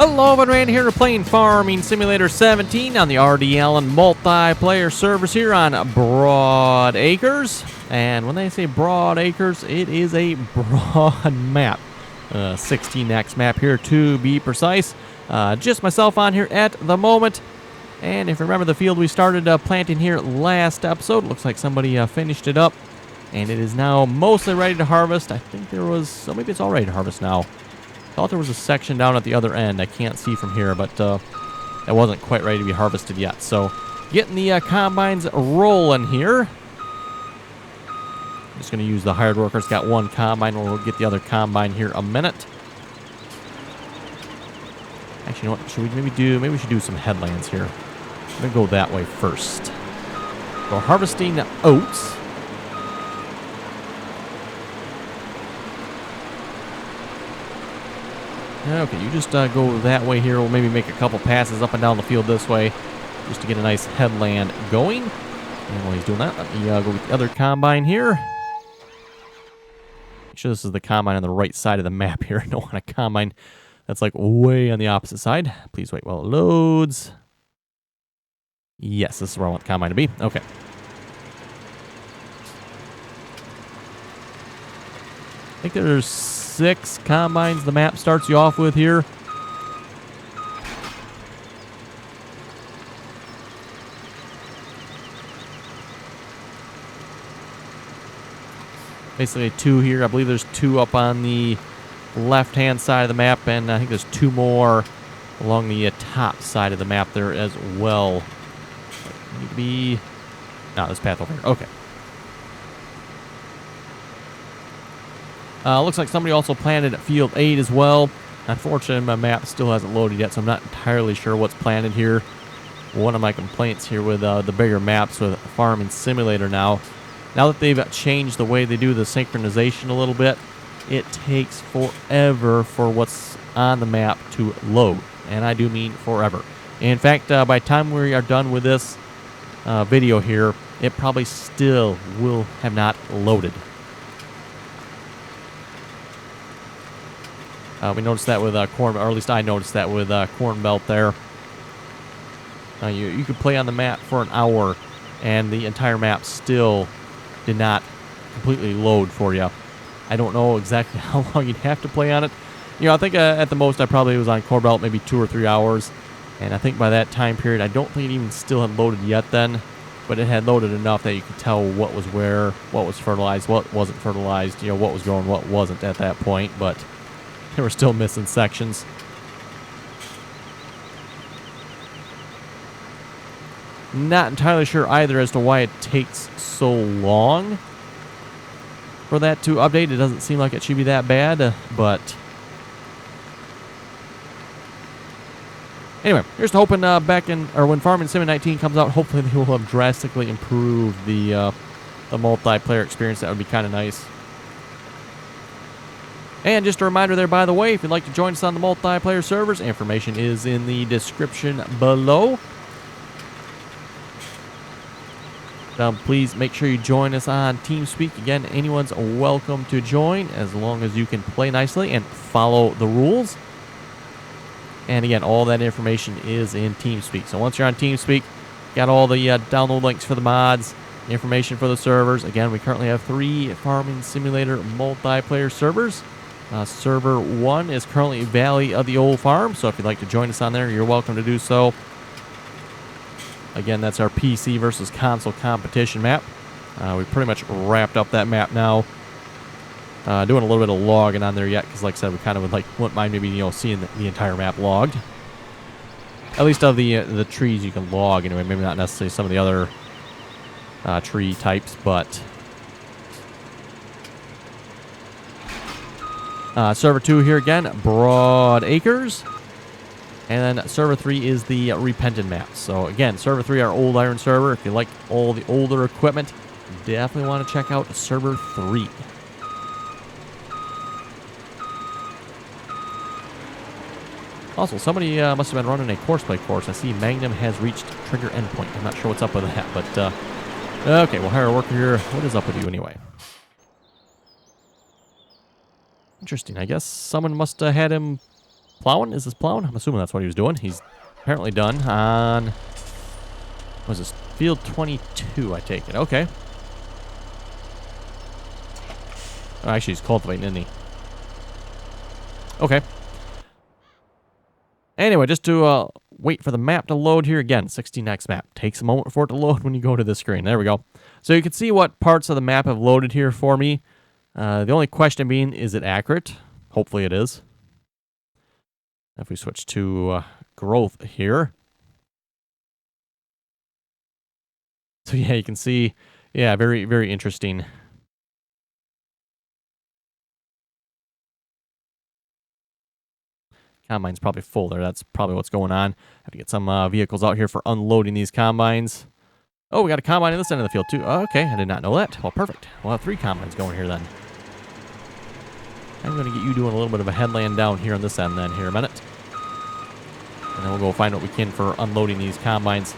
Hello, everyone, here playing Farming Simulator 17 on the RDAllen multiplayer servers here on Broad Acres. And when they say Broad Acres, it is a broad map. 16x map here to be precise. Just myself on here at the moment. And if you remember the field we started planting here last episode, looks like somebody finished it up. And it is now mostly ready to harvest. I think there was, so maybe it's all ready to harvest now. I thought there was a section down at the other end. I can't see from here, but that wasn't quite ready to be harvested yet. So getting the combines rolling here. Just going to use the hired workers. Got one combine. We'll get the other combine here a minute. Actually, you know what? Should we maybe we should do some headlands here. I'm going to go that way first. We're harvesting oats. Okay, you just go that way here. We'll maybe make a couple passes up and down the field this way just to get a nice headland going. And while he's doing that, let me go with the other combine here. Make sure this is the combine on the right side of the map here. I don't want a combine that's like way on the opposite side. Please wait while it loads. Yes, this is where I want the combine to be. Okay. I think there's 6 combines the map starts you off with here. Basically 2 here. I believe there's 2 up on the left-hand side of the map, and I think there's 2 more along the top side of the map there as well. Need to be... No, this path over here. Okay. Looks like somebody also planted at Field 8 as well. Unfortunately, my map still hasn't loaded yet, so I'm not entirely sure what's planted here. One of my complaints here with the bigger maps with Farming Simulator now that they've changed the way they do the synchronization a little bit, it takes forever for what's on the map to load. And I do mean forever. In fact, by the time we are done with this video here, it probably still will have not loaded. We noticed that with corn, or at least I noticed that with Corn Belt there. You could play on the map for an hour, and the entire map still did not completely load for you. I don't know exactly how long you'd have to play on it. You know, I think at the most I probably was on Corn Belt maybe 2 or 3 hours, and I think by that time period I don't think it even still had loaded yet then, but it had loaded enough that you could tell what was where, what was fertilized, what wasn't fertilized, you know, what was growing, what wasn't at that point, but they were still missing sections. Not entirely sure either as to why it takes so long for that to update. It doesn't seem like it should be that bad, but anyway, here's to hoping when Farming Sim 19 comes out, hopefully they will have drastically improved the multiplayer experience. That would be kind of nice. And just a reminder there, by the way, if you'd like to join us on the multiplayer servers, information is in the description below. Please make sure you join us on TeamSpeak. Again, anyone's welcome to join as long as you can play nicely and follow the rules. And again, all that information is in TeamSpeak. So once you're on TeamSpeak, got all the download links for the mods, information for the servers. Again, we currently have 3 Farming Simulator multiplayer servers. Server 1 is currently Valley of the Old Farm, so if you'd like to join us on there, you're welcome to do so. Again, that's our PC versus console competition map. We pretty much wrapped up that map now. Doing a little bit of logging on there yet, because like I said, we kind of wouldn't mind maybe seeing the entire map logged. At least of the trees you can log anyway. Maybe not necessarily some of the other tree types, but server 2 here again, Broad Acres. And then server 3 is the Repentant map. So again, server 3, our old iron server. If you like all the older equipment, definitely want to check out server 3. Also, somebody must have been running a Courseplay course. I see Magnum has reached trigger endpoint. I'm not sure what's up with that, but okay, we'll hire a worker here. What is up with you anyway? Interesting. I guess someone must have had him plowing. Is this plowing? I'm assuming that's what he was doing. He's apparently done on, what was this, field 22, I take it. Okay. Oh, actually, he's cultivating, isn't he? Okay. Anyway, just to wait for the map to load here again. 16x map. Takes a moment for it to load when you go to this screen. There we go. So you can see what parts of the map have loaded here for me. The only question being, is it accurate? Hopefully it is. If we switch to growth here. So yeah, you can see, yeah, very, very interesting. Combine's probably full there. That's probably what's going on. Have to get some vehicles out here for unloading these combines. Oh, we got a combine in this end of the field too. Oh, okay, I did not know that. Well, perfect. We'll have 3 combines going here then. I'm going to get you doing a little bit of a headland down here on this end then here a minute. And then we'll go find what we can for unloading these combines.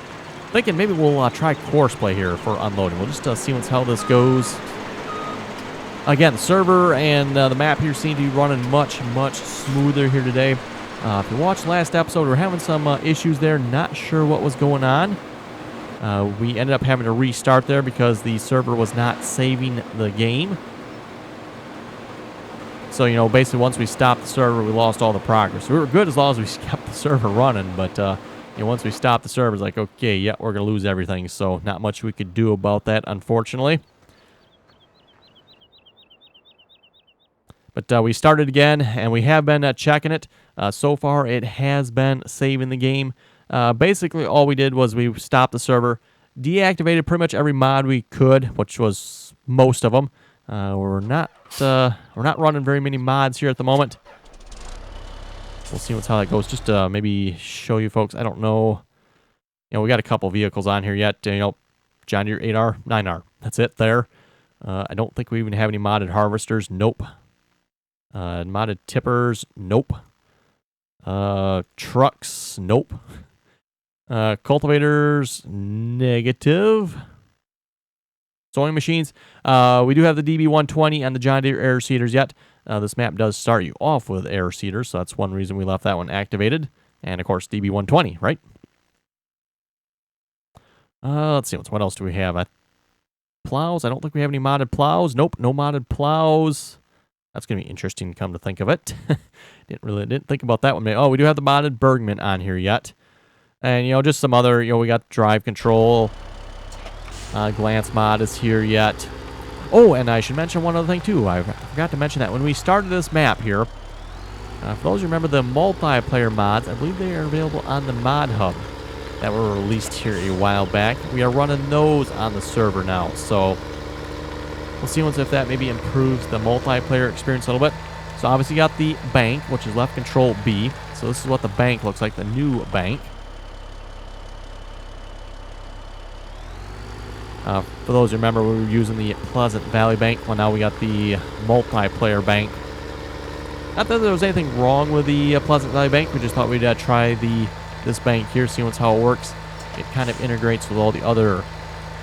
Thinking maybe we'll try Courseplay here for unloading. We'll just see how this goes. Again, the server and the map here seem to be running much, much smoother here today. If you watched last episode, we're having some issues there. Not sure what was going on. We ended up having to restart there because the server was not saving the game. So, you know, basically once we stopped the server, we lost all the progress. We were good as long as we kept the server running, but you know, once we stopped the server, it's like, okay, yeah, we're going to lose everything. So not much we could do about that, unfortunately. But we started again, and we have been checking it. So far, it has been saving the game. Basically, all we did was we stopped the server, deactivated pretty much every mod we could, which was most of them. We're not running very many mods here at the moment. We'll see how that goes. Just to maybe show you folks. I don't know. You know, we got a couple vehicles on here yet. You know, John Deere 8R, 9R. That's it there. I don't think we even have any modded harvesters. Nope. Modded tippers. Nope. Trucks. Nope. Cultivators. Negative. Sowing machines. We do have the DB120 and the John Deere air seeders yet. This map does start you off with air seeders, so that's one reason we left that one activated. And, of course, DB120, right? Let's see. What else do we have? Plows. I don't think we have any modded plows. Nope, no modded plows. That's going to be interesting, come to think of it. Didn't think about that one. Oh, we do have the modded Bergman on here yet. And, you know, just some other, you know, we got drive control. Glance mod is here yet. Oh, and I should mention one other thing, too. I forgot to mention that when we started this map here, for those who remember the multiplayer mods, I believe they are available on the Mod Hub that were released here a while back. We are running those on the server now, so we'll see if that maybe improves the multiplayer experience a little bit. So obviously you got the bank, which is left control B. So this is what the bank looks like, the new bank. For those who remember, we were using the Pleasant Valley Bank. Well, now we got the multiplayer bank. Not that there was anything wrong with the Pleasant Valley Bank. We just thought we'd try this bank here, see how it works. It kind of integrates with all the other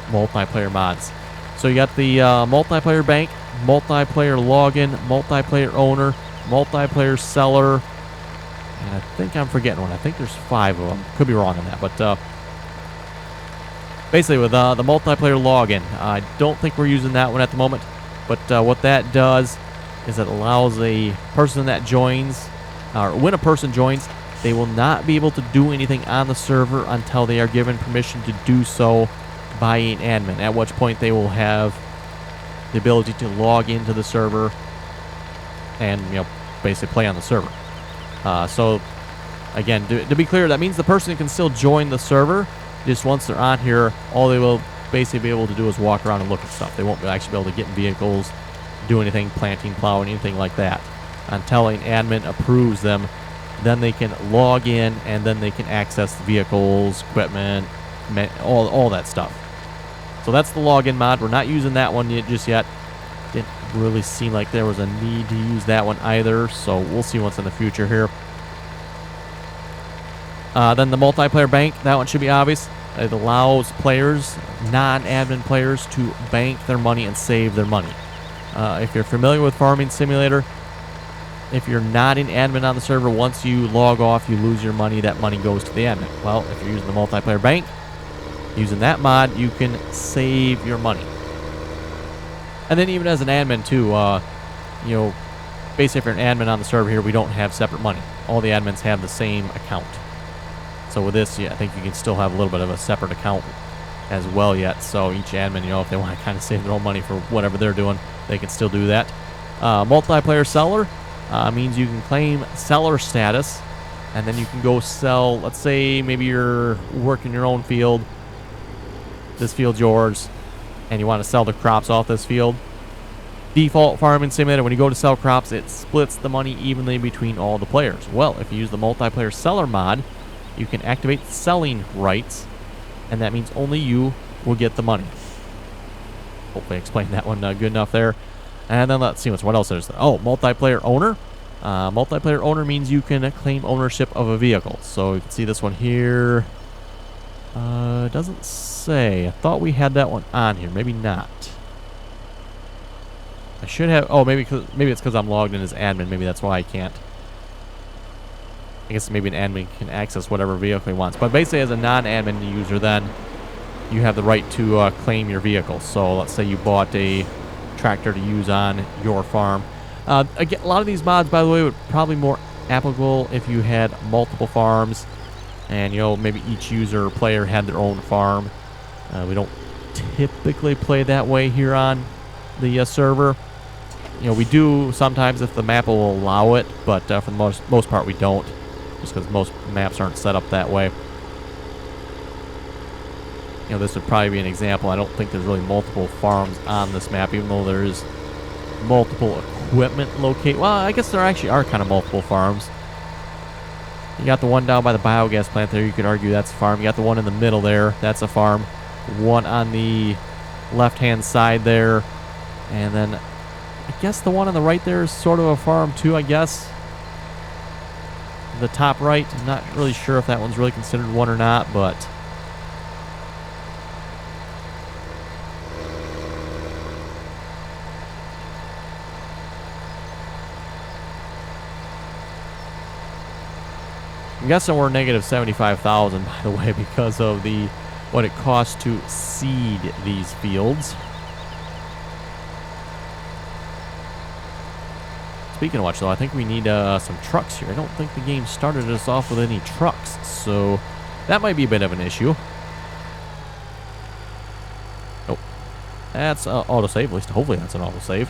multiplayer mods. So you got the multiplayer bank, multiplayer login, multiplayer owner, multiplayer seller, and I think I'm forgetting one. I think there's 5 of them. Could be wrong on that, but basically with the multiplayer login, I don't think we're using that one at the moment, but what that does is it allows a person that joins, or when a person joins, they will not be able to do anything on the server until they are given permission to do so by an admin, at which point they will have the ability to log into the server and, you know, basically play on the server. So again, to be clear, that means the person can still join the server. Just once they're on here, all they will basically be able to do is walk around and look at stuff. They won't actually be able to get in vehicles, do anything, planting, plowing, anything like that. Until an admin approves them, then they can log in and then they can access the vehicles, equipment, all that stuff. So that's the login mod. We're not using that one just yet. Didn't really seem like there was a need to use that one either, so we'll see what's in the future here. Then the multiplayer bank, that one should be obvious. It allows players, non-admin players, to bank their money and save their money. If you're familiar with Farming Simulator, if you're not an admin on the server, once you log off, you lose your money. That money goes to the admin. Well, if you're using the multiplayer bank, using that mod, you can save your money. And then even as an admin too, you know, basically if you're an admin on the server here, we don't have separate money. All the admins have the same account. So with this, yeah, I think you can still have a little bit of a separate account as well yet. So each admin, you know, if they want to kind of save their own money for whatever they're doing, they can still do that. Multiplayer seller means you can claim seller status, and then you can go sell. Let's say maybe you're working your own field. This field's yours, and you want to sell the crops off this field. Default farming simulator, when you go to sell crops, it splits the money evenly between all the players. Well, if you use the multiplayer seller mod, you can activate selling rights, and that means only you will get the money. Hopefully I explained that one good enough there. And then let's see what else there's. Oh, multiplayer owner. Multiplayer owner means you can claim ownership of a vehicle. So you can see this one here. It doesn't say. I thought we had that one on here. Maybe not. I should have. Oh, maybe it's because I'm logged in as admin. Maybe that's why I can't. I guess maybe an admin can access whatever vehicle he wants. But basically, as a non-admin user, then you have the right to claim your vehicle. So let's say you bought a tractor to use on your farm. Again, a lot of these mods, by the way, would probably more applicable if you had multiple farms, and you know maybe each user or player had their own farm. We don't typically play that way here on the server. You know, we do sometimes if the map will allow it, but for the most part we don't, just because most maps aren't set up that way. You know, this would probably be an example. I don't think there's really multiple farms on this map, even though there's multiple equipment located. Well, I guess there actually are kind of multiple farms. You got the one down by the biogas plant there. You could argue that's a farm. You got the one in the middle there. That's a farm. One on the left-hand side there. And then I guess the one on the right there is sort of a farm too, I guess. The top right, I'm not really sure if that one's really considered one or not, but I'm guessing we're negative 75,000, by the way, because of what it costs to seed these fields. Speaking of which, though, I think we need some trucks here. I don't think the game started us off with any trucks, so that might be a bit of an issue. Oh, that's autosave. At least hopefully that's an autosave.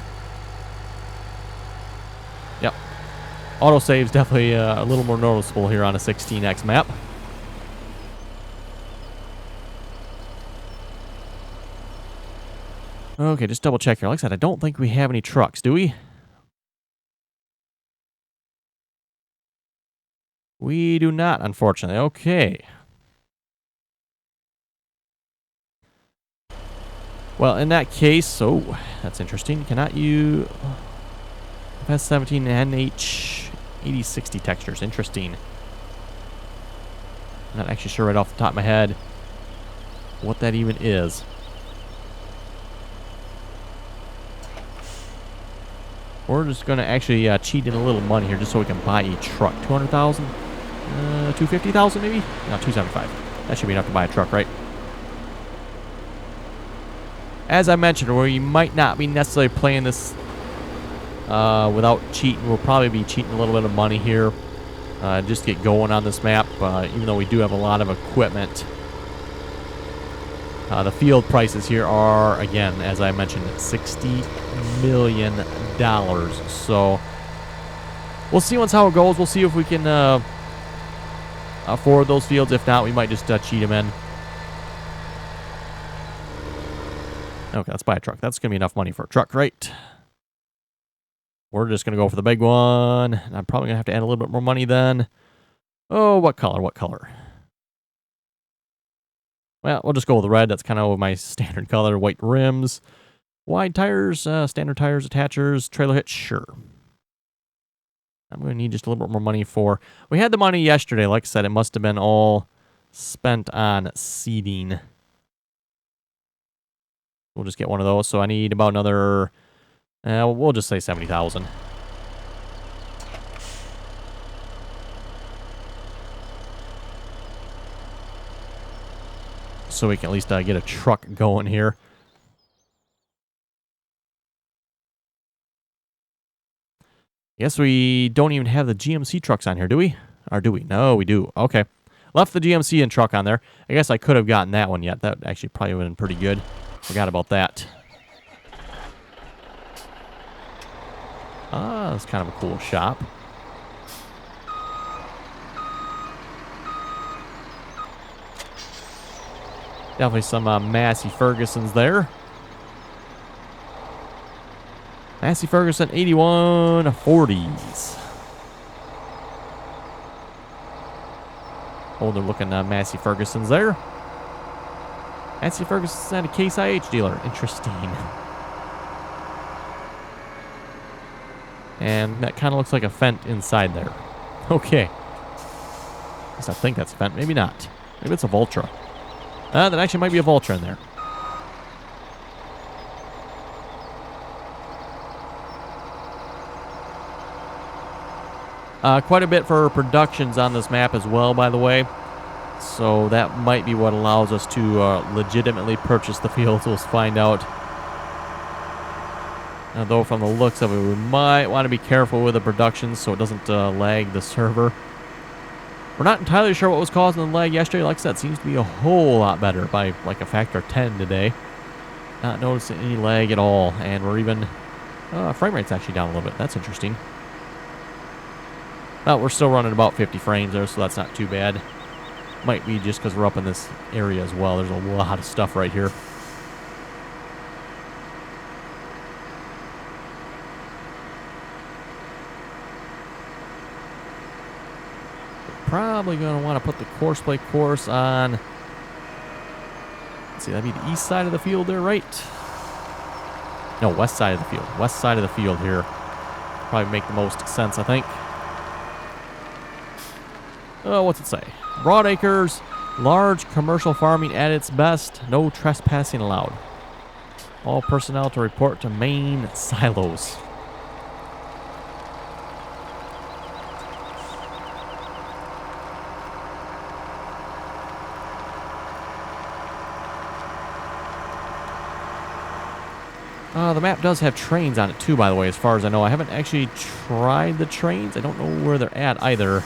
Yep. Autosave's definitely a little more noticeable here on a 16x map. Okay, just double check here. Like I said, I don't think we have any trucks, do we? We do not, unfortunately. Okay. Well, in that case, oh, that's interesting. Cannot you FS17 NH 8060 textures? Interesting. I'm not actually sure right off the top of my head what that even is. We're just going to actually cheat in a little money here just so we can buy a truck. 200,000? 250,000 maybe? No, 275. That should be enough to buy a truck, right? As I mentioned, we might not be necessarily playing this without cheating. We'll probably be cheating a little bit of money here just to get going on this map, even though we do have a lot of equipment. The field prices here are, again, as I mentioned, $60 million. So we'll see how it goes. We'll see if we can afford those fields. If not, we might just cheat them in. Okay, let's buy a truck. That's going to be enough money for a truck, right? We're just going to go for the big one. I'm probably going to have to add a little bit more money then. Oh, what color? What color? Well, we'll just go with the red. That's kind of my standard color. White rims. Wide tires, standard tires, attachers, trailer hitch, sure. I'm going to need just a little bit more money for... We had the money yesterday. Like I said, it must have been all spent on seeding. We'll just get one of those. So I need about another... we'll just say 70,000. so we can at least get a truck going here. Guess we don't even have the GMC trucks on here, do we? Or do we? No, we do. Okay. Left the GMC and truck on there. I guess I could have gotten that one yet. That actually probably would have been pretty good. Forgot about that. Ah, that's kind of a cool shop. Definitely some Massey Fergusons there. Massey Ferguson 8140s. Older looking Massey Fergusons there. Massey Ferguson's at a Case IH dealer. Interesting. And that kind of looks like a Fendt inside there. Okay. At least I think that's a Fendt. Maybe not. Maybe it's a Vultra. That actually might be a Vultra in there. Quite a bit for productions on this map as well, by the way. So that might be what allows us to legitimately purchase the fields. We'll find out. Though from the looks of it, we might want to be careful with the productions so it doesn't lag the server. We're not entirely sure what was causing the lag yesterday. Like I said, it seems to be a whole lot better by like a factor of 10 today. Not noticing any lag at all. And we're even... frame rate's actually down a little bit. That's interesting. Well, we're still running about 50 frames there, so that's not too bad. Might be just because we're up in this area as well. There's a lot of stuff right here. Probably going to want to put the Courseplay course on. Let's see, that'd be the east side of the field there, right? No, west side of the field. West side of the field here. Probably make the most sense, I think. Oh, what's it say? Broad acres, large commercial farming at its best. No trespassing allowed. All personnel to report to main silos. The map does have trains on it too, by the way, as far as I know. I haven't actually tried the trains. I don't know where they're at either.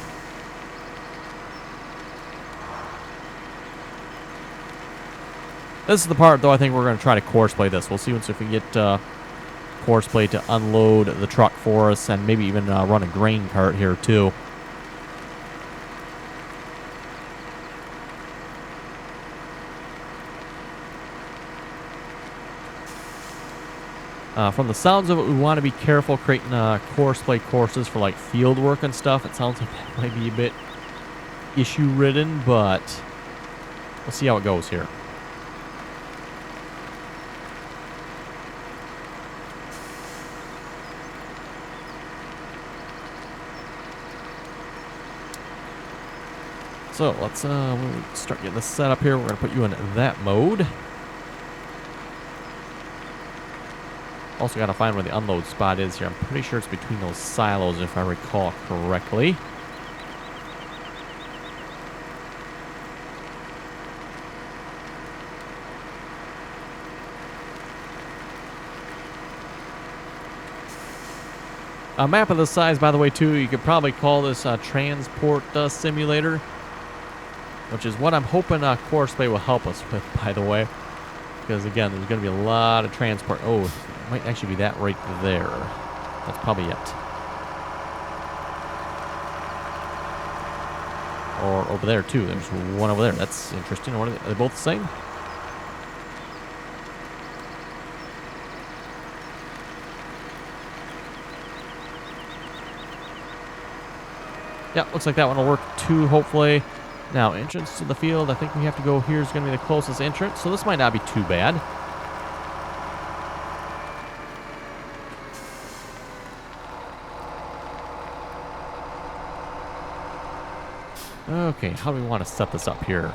This is the part, though, I think we're going to try to Courseplay this. We'll see once if we get Courseplay to unload the truck for us and maybe even run a grain cart here, too. From the sounds of it, we want to be careful creating Courseplay courses for like field work and stuff. It sounds like that might be a bit issue-ridden, but we'll see how it goes here. So let's we'll start getting this set up here. We're going to put you in that mode. Also got to find where the unload spot is here. I'm pretty sure it's between those silos, if I recall correctly. A map of this size, by the way, too, you could probably call this a transport simulator, which is what I'm hoping Courseplay will help us with, by the way. Because, again, there's going to be a lot of transport. Oh, it might actually be that right there. That's probably it. Or over there, too. There's one over there. That's interesting. Are they both the same? Yeah, looks like that one will work, too, hopefully. Now, entrance to the field, I think we have to go here is going to be the closest entrance, so this might not be too bad. Okay, how do we want to set this up here?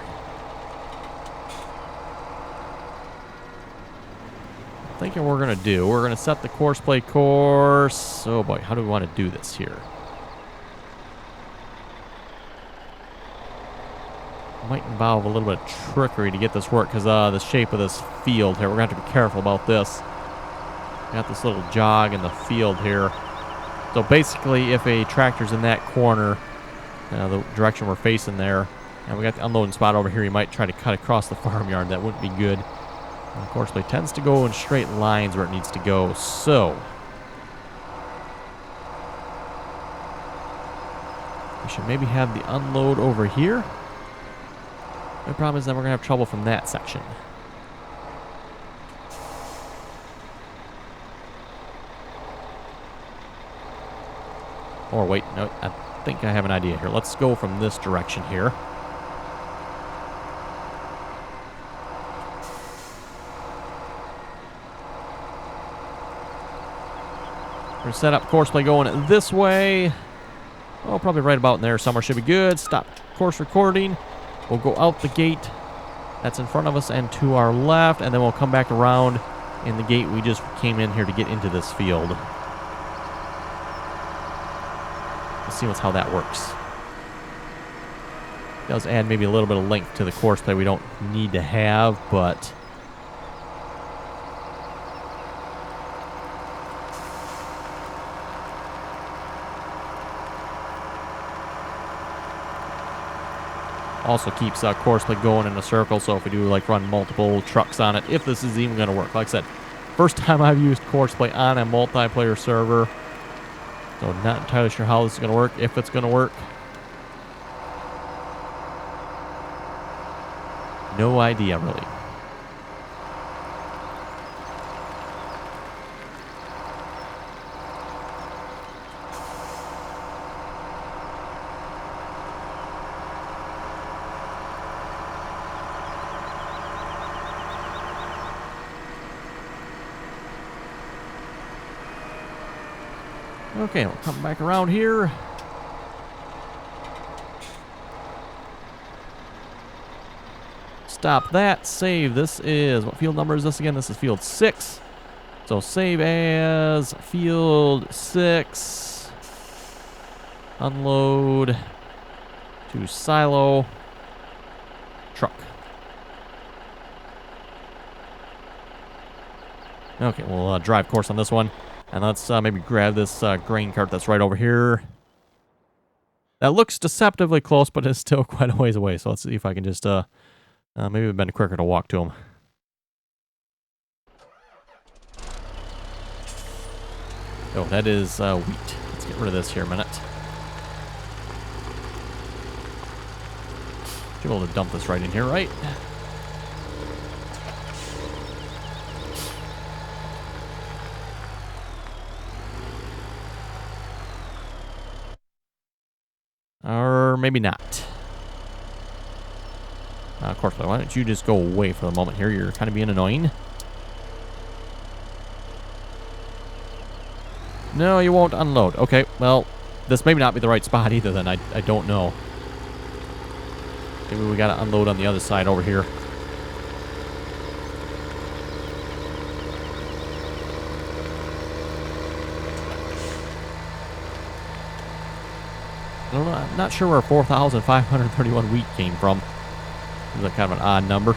I'm thinking we're going to set the Courseplay course. Oh boy, how do we want to do this here? Might involve a little bit of trickery to get this work because the shape of this field here. We're going to have to be careful about this. Got this little jog in the field here. So basically, if a tractor's in that corner, the direction we're facing there, and we got the unloading spot over here, you might try to cut across the farmyard. That wouldn't be good. And Courseplay tends to go in straight lines where it needs to go, so we should maybe have the unload over here. The problem is that we're going to have trouble from that section. Or wait, no, I think I have an idea here. Let's go from this direction here. We're going to set up Courseplay going this way. Oh, probably right about in there somewhere should be good. Stop course recording. We'll go out the gate that's in front of us and to our left, and then we'll come back around in the gate we just came in here to get into this field. Let's see how that works. It does add maybe a little bit of length to the Courseplay we don't need to have, but also keeps Courseplay going in a circle, so if we do like run multiple trucks on it, if this is even going to work. Like I said, first time I've used Courseplay on a multiplayer server, so not entirely sure how this is going to work, if it's going to work. No idea, really. Okay, we'll come back around here. Stop that. Save. This is, what field number is this again? This is field 6. So save as field 6. Unload to silo. Truck. Okay, we'll drive course on this one. And let's maybe grab this grain cart that's right over here. That looks deceptively close, but it's still quite a ways away. So let's see if I can just, maybe it would have been quicker to walk to him. Oh, that is wheat. Let's get rid of this here a minute. Should be able to dump this right in here, right? Or maybe not. Courseplay, why don't you just go away for the moment here? You're kind of being annoying. No, you won't unload. Okay, well, this may not be the right spot either then. I don't know. Maybe we got to unload on the other side over here. I don't know, I'm not sure where 4,531 wheat came from. It was kind of an odd number.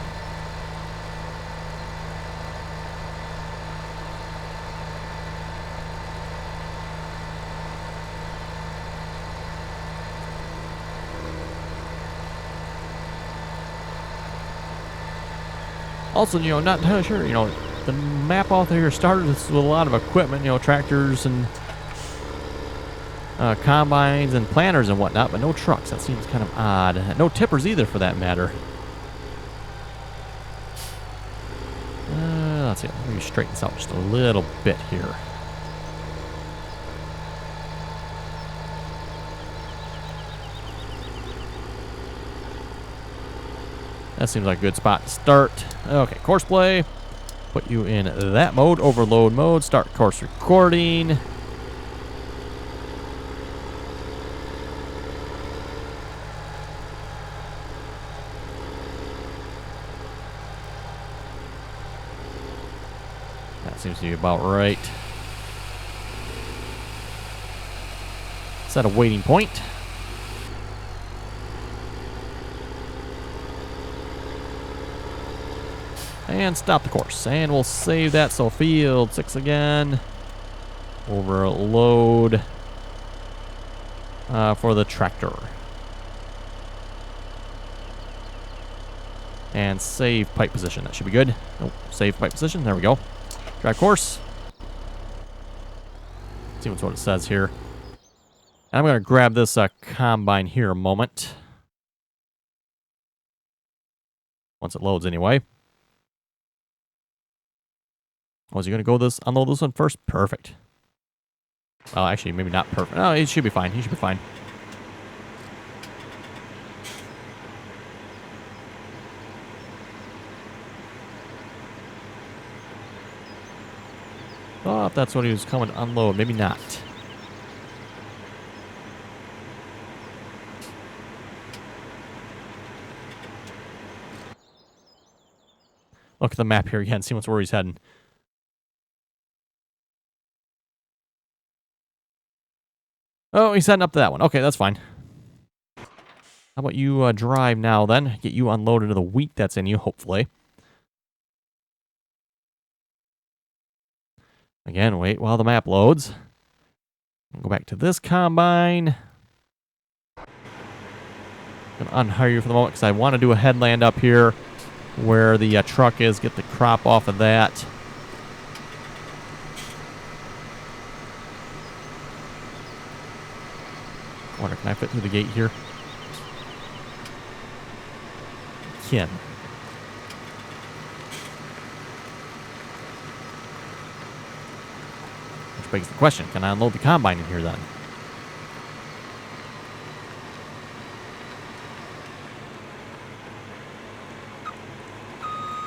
Also, you know, not entirely sure, you know, the map author here started with a lot of equipment, you know, tractors and combines and planters and whatnot, but no trucks. That seems kind of odd. No tippers either, for that matter. Let's see. Let me straighten this out just a little bit here. That seems like a good spot to start. Okay, Courseplay. Put you in that mode, overload mode. Start course recording. That seems to be about right. Set a waiting point. And stop the course. And we'll save that. So field 6 again. Overload for the tractor. And save pipe position. That should be good. Nope. Save pipe position. There we go. Drive course. See what it says here. And I'm going to grab this combine here a moment. Once it loads anyway. Oh, is he going to unload this one first? Perfect. Well, actually, maybe not perfect. No, it should be fine. He should be fine. Oh, if that's what he was coming to unload. Maybe not. Look at the map here again. See where he's heading. Oh, he's heading up to that one. Okay, that's fine. How about you drive now then? Get you unloaded of the wheat that's in you, hopefully. Again, wait while the map loads. Go back to this combine. I'm going to unhire you for the moment because I want to do a headland up here where the truck is. Get the crop off of that. I wonder, can I fit through the gate here? Can. Which begs the question, can I unload the combine in here then?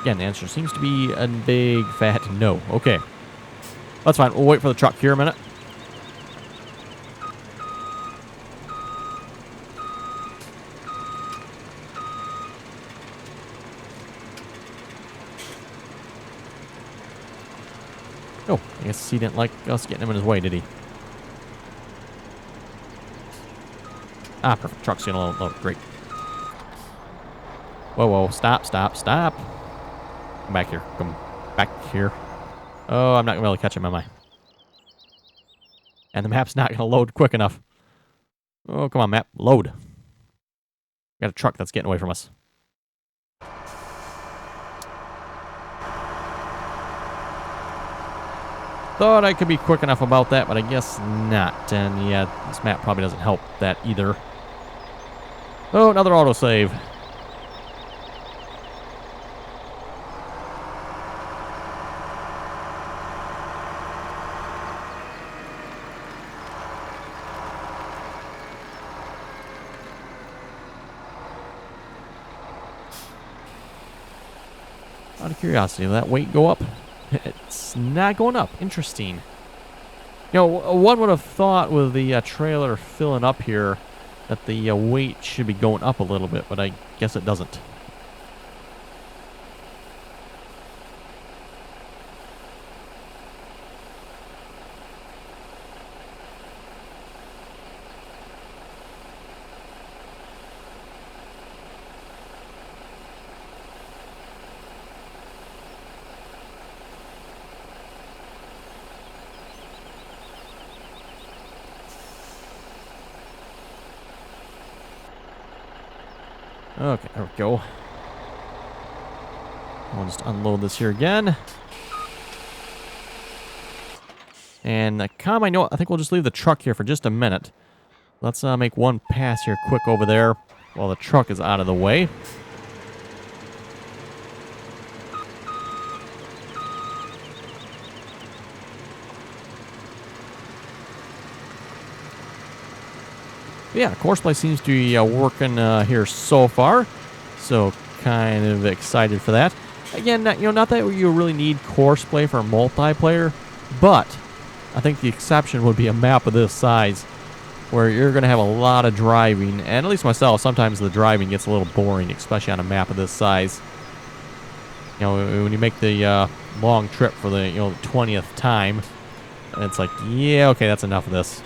Again, the answer seems to be a big fat no. Okay. That's fine. We'll wait for the truck here a minute. Oh, I guess he didn't like us getting him in his way, did he? Ah, perfect. Truck's gonna load. Great. Whoa, whoa. Stop, stop, stop. Come back here. Come back here. Oh, I'm not gonna be able to catch him, am I? And the map's not gonna load quick enough. Oh, come on, map. Load. Got a truck that's getting away from us. Thought I could be quick enough about that, but I guess not. And yeah, this map probably doesn't help that either. Oh, another autosave. Out of curiosity, will that weight go up? It's not going up. Interesting. You know, one would have thought with the trailer filling up here that the weight should be going up a little bit, but I guess it doesn't. Okay, there we go. I'll just unload this here again. And the combine, I think we'll just leave the truck here for just a minute. Let's make one pass here quick over there while the truck is out of the way. Yeah, Courseplay seems to be working here so far, so kind of excited for that. Again, not that you really need Courseplay for multiplayer, but I think the exception would be a map of this size, where you're going to have a lot of driving, and at least myself, sometimes the driving gets a little boring, especially on a map of this size. You know, when you make the long trip for the 20th time, it's like, yeah, okay, that's enough of this.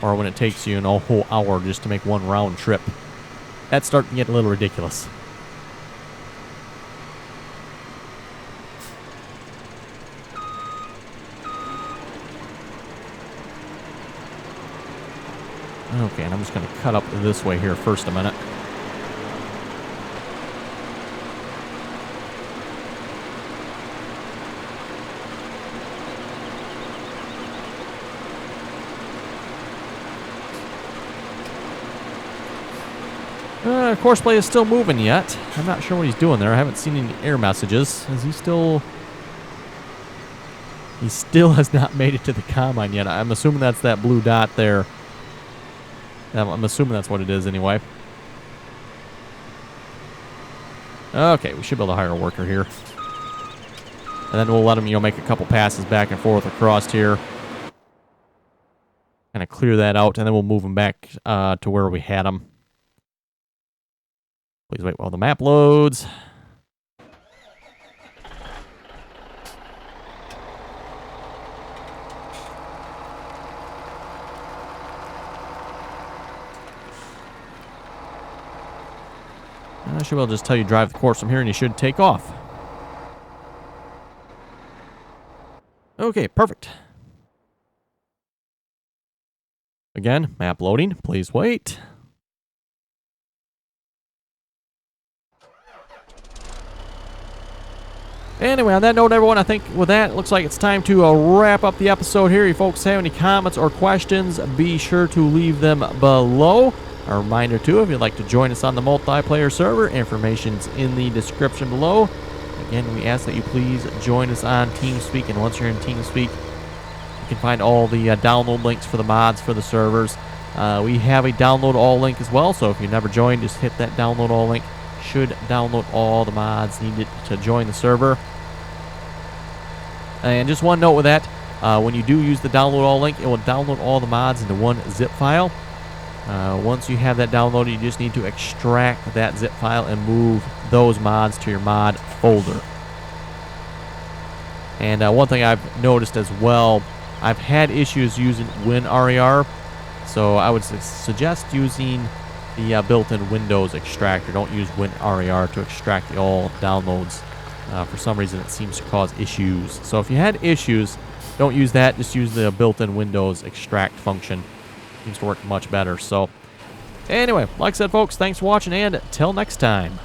Or when it takes you a whole hour just to make one round trip. That's starting to get a little ridiculous. Okay, and I'm just going to cut up this way here first a minute. Courseplay is still moving yet. I'm not sure what he's doing there. I haven't seen any error messages. Is he still... He still has not made it to the combine yet. I'm assuming that's that blue dot there. I'm assuming that's what it is anyway. Okay, we should be able to hire a worker here. And then we'll let him, make a couple passes back and forth across here. Kind of clear that out, and then we'll move him back to where we had him. Please wait while the map loads. I should be able to just tell you drive the course from here and you should take off. Okay, perfect. Again, map loading. Please wait. Anyway, on that note, everyone, I think with that, it looks like it's time to wrap up the episode here. If you folks have any comments or questions, be sure to leave them below. A reminder, too, if you'd like to join us on the multiplayer server, information's in the description below. Again, we ask that you please join us on TeamSpeak, and once you're in TeamSpeak, you can find all the download links for the mods for the servers. We have a download all link as well, so if you've never joined, just hit that download all link. Should download all the mods needed to join the server. And just one note with that, when you do use the download all link, it will download all the mods into one zip file. Once you have that downloaded, you just need to extract that zip file and move those mods to your mod folder. And one thing I've noticed as well, I've had issues using WinRAR, so I would suggest using the built-in Windows extractor. Don't use WinRAR to extract all downloads. For some reason, it seems to cause issues. So if you had issues, don't use that. Just use the built-in Windows extract function. Seems to work much better. So anyway, like I said, folks, thanks for watching, and till next time.